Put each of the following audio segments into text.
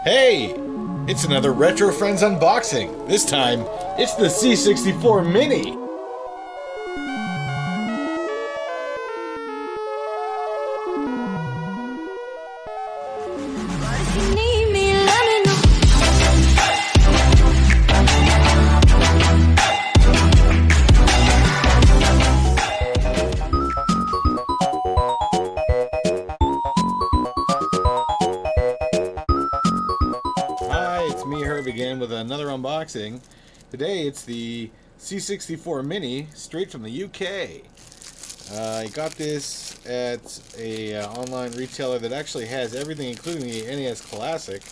Hey! It's another Retro Friends unboxing. This time, it's the C64 Mini! Hi, it's me, Herb, again with another unboxing. Today it's the C64 Mini, straight from the UK. I got this at a online retailer that actually has everything, including the NES Classic.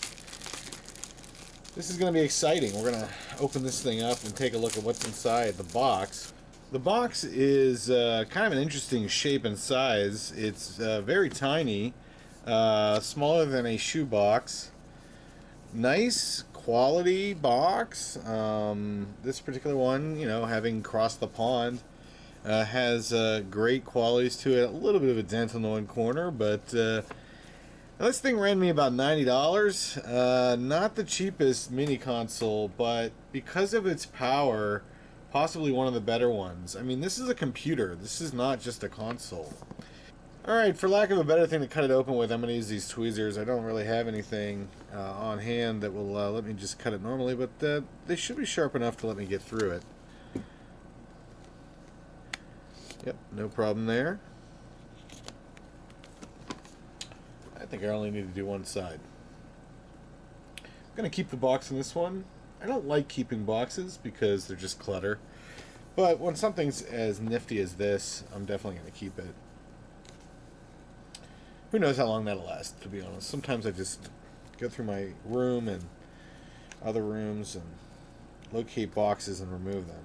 This is going to be exciting. We're going to open this thing up and take a look at what's inside the box. The box is kind of an interesting shape and size. It's very tiny, smaller than a shoebox. Nice quality box. This particular one, you know, having crossed the pond, has great qualities to it. A little bit of a dent on the one corner, but this thing ran me about $90. Not the cheapest mini console, but because of its power, possibly one of the better ones. I mean, this is a computer. This is not just a console. Alright, for lack of a better thing to cut it open with, I'm going to use these tweezers. I don't really have anything on hand that will let me just cut it normally, but they should be sharp enough to let me get through it. Yep, no problem there. I think I only need to do one side. I'm going to keep the box in this one. I don't like keeping boxes because they're just clutter. But when something's as nifty as this, I'm definitely going to keep it. Who knows how long that'll last, to be honest. Sometimes I just go through my room and other rooms and locate boxes and remove them.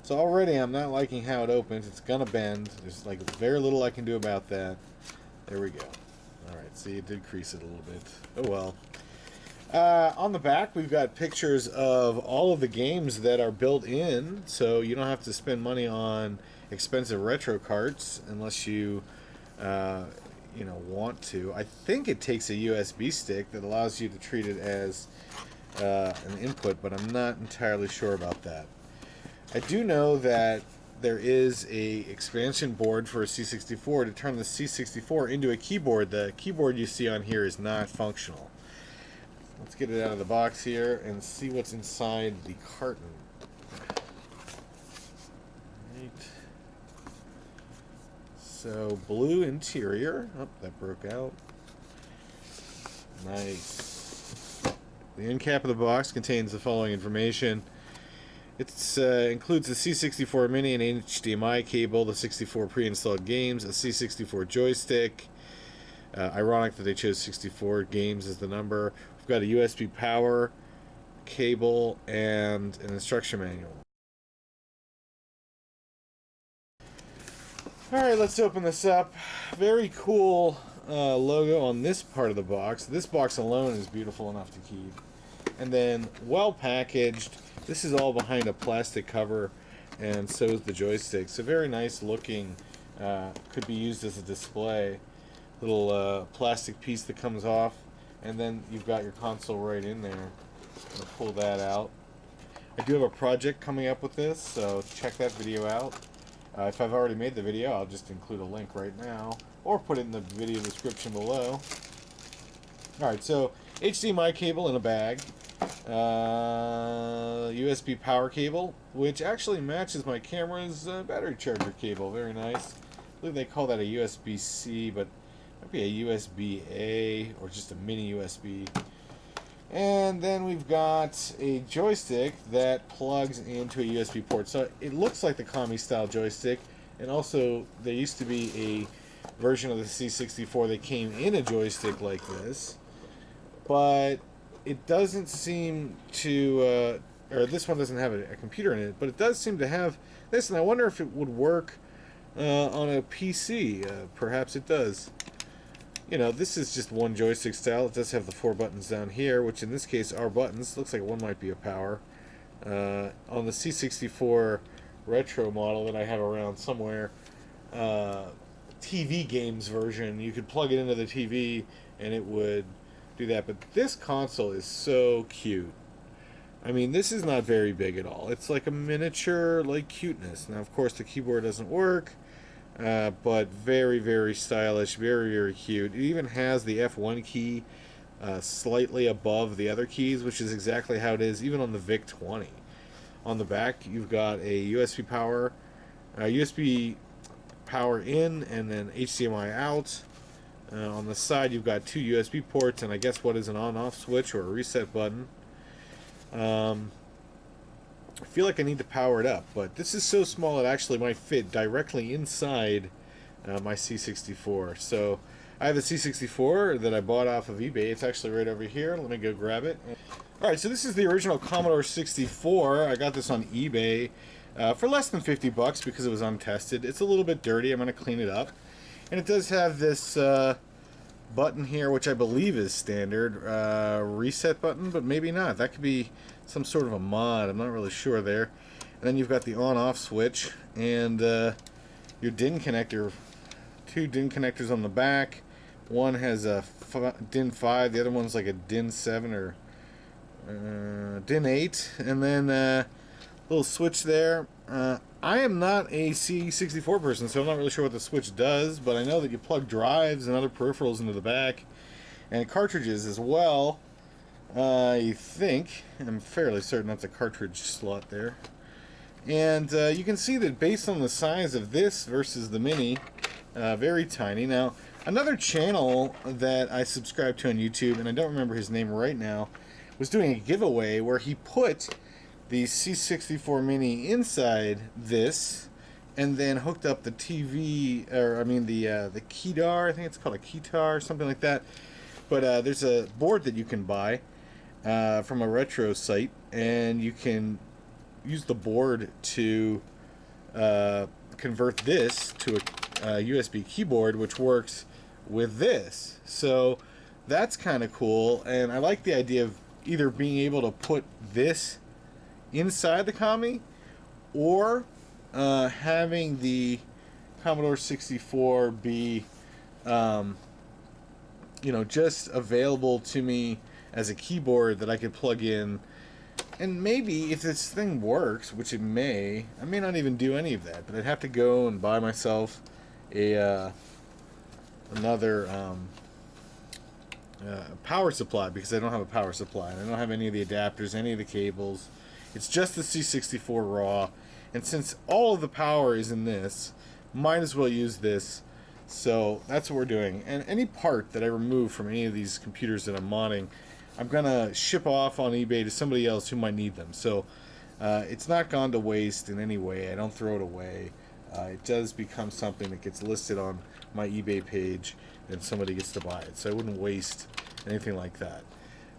So already I'm not liking how it opens. It's gonna bend. There's like very little I can do about that. There we go. Alright, see, it did crease it a little bit. Oh well. On the back we've got pictures of all of the games that are built in, so you don't have to spend money on expensive retro carts unless you want to. I think it takes a USB stick that allows you to treat it as an input, but I'm not entirely sure about that. I do know that there is a expansion board for a C64 to turn the C64 into a keyboard. The keyboard you see on here is not functional. Let's get it out of the box here and see what's inside the carton. Right. So, blue interior. Oh, that broke out. Nice. The end cap of the box contains the following information. It includes a C64 Mini and HDMI cable, the 64 pre-installed games, a C64 joystick. Ironic that they chose 64 games as the number. We've got a USB power cable and an instruction manual. Alright, let's open this up. Very cool logo on this part of the box. This box alone is beautiful enough to keep. And then, well packaged. This is all behind a plastic cover, and so is the joystick. So very nice looking. Could be used as a display. Little plastic piece that comes off, and then you've got your console right in there. I'm gonna pull that out. I do have a project coming up with this, so check that video out. If I've already made the video, I'll just include a link right now, or put it in the video description below. Alright, so HDMI cable in a bag, USB power cable, which actually matches my camera's battery charger cable. Very nice. I believe they call that a USB-C, but it might be a USB-A or just a mini USB. And then we've got a joystick that plugs into a USB port. So it looks like the Kami style joystick, and also there used to be a version of the C64 that came in a joystick like this, but it doesn't seem to, or this one doesn't have a computer in it, but it does seem to have this, and I wonder if it would work on a PC. Perhaps it does. You know, this is just one joystick style. It does have the 4 buttons down here, which in this case are buttons. Looks like one might be a power. On the C64 retro model that I have around somewhere, TV games version, you could plug it into the TV and it would do that. But this console is so cute. I mean, this is not very big at all. It's like a miniature, like, cuteness. Now, of course, the keyboard doesn't work, but very, very stylish, very, very cute. It even has the F1 key slightly above the other keys, which is exactly how it is even on the VIC-20. On the back, you've got a USB power in, and then HDMI out. On the side, you've got 2 USB ports, and I guess what is an on-off switch or a reset button. I feel like I need to power it up, but this is so small it actually might fit directly inside my C64. So I have a C64 that I bought off of eBay. It's actually right over here. Let me go grab it. Alright, so this is the original Commodore 64. I got this on eBay for less than 50 bucks because it was untested. It's a little bit dirty. I'm going to clean it up. And it does have this button here, which I believe is standard, reset button, but maybe not. That could be some sort of a mod. I'm not really sure there. And then you've got the on-off switch and your DIN connector. 2 DIN connectors on the back. One has a DIN 5, the other one's like a DIN 7 or DIN 8, and then a little switch there. I am not a C64 person, so I'm not really sure what the switch does, but I know that you plug drives and other peripherals into the back, and cartridges as well. I think, I'm fairly certain that's a cartridge slot there. And you can see that based on the size of this versus the Mini, very tiny. Now, another channel that I subscribe to on YouTube, and I don't remember his name right now, was doing a giveaway where he put the C64 Mini inside this and then hooked up the TV, or I mean the Keytar, I think it's called a Keytar, something like that. But there's a board that you can buy from a retro site, and you can use the board to convert this to a USB keyboard, which works with this. So that's kind of cool, and I like the idea of either being able to put this inside the Commie, or having the Commodore 64 be, you know, just available to me as a keyboard that I could plug in. And maybe if this thing works, which it may, I may not even do any of that, but I'd have to go and buy myself a another power supply, because I don't have a power supply. I don't have any of the adapters, any of the cables. It's just the C64 raw, and since all of the power is in this, might as well use this. So that's what we're doing. And any part that I remove from any of these computers that I'm modding, I'm gonna ship off on eBay to somebody else who might need them. So it's not gone to waste in any way. I don't throw it away. It does become something that gets listed on my eBay page, and somebody gets to buy it. So I wouldn't waste anything like that.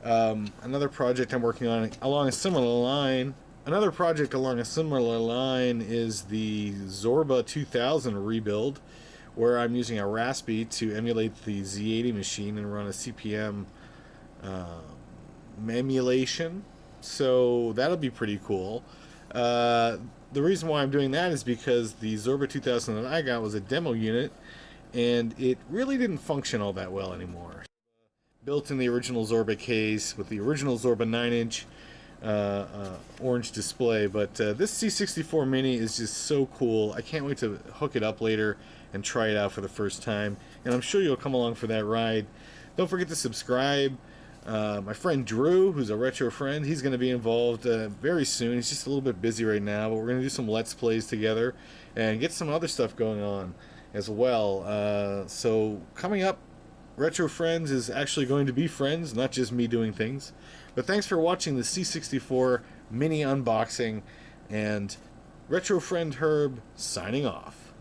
Another project I'm working on along a similar line. Another project along a similar line is the Zorba 2000 rebuild, where I'm using a Raspberry to emulate the Z80 machine and run a CPM emulation. So that'll be pretty cool. The reason why I'm doing that is because the Zorba 2000 that I got was a demo unit, and it really didn't function all that well anymore. Built in the original Zorba case with the original Zorba 9-inch orange display, but this C64 Mini is just so cool. I can't wait to hook it up later and try it out for the first time, and I'm sure you'll come along for that ride. Don't forget to subscribe. My friend Drew, who's a retro friend, he's going to be involved very soon. He's just a little bit busy right now, but we're going to do some Let's Plays together and get some other stuff going on as well. So coming up, Retro Friends is actually going to be friends, not just me doing things. But thanks for watching the C64 Mini unboxing, and Retro Friend Herb signing off.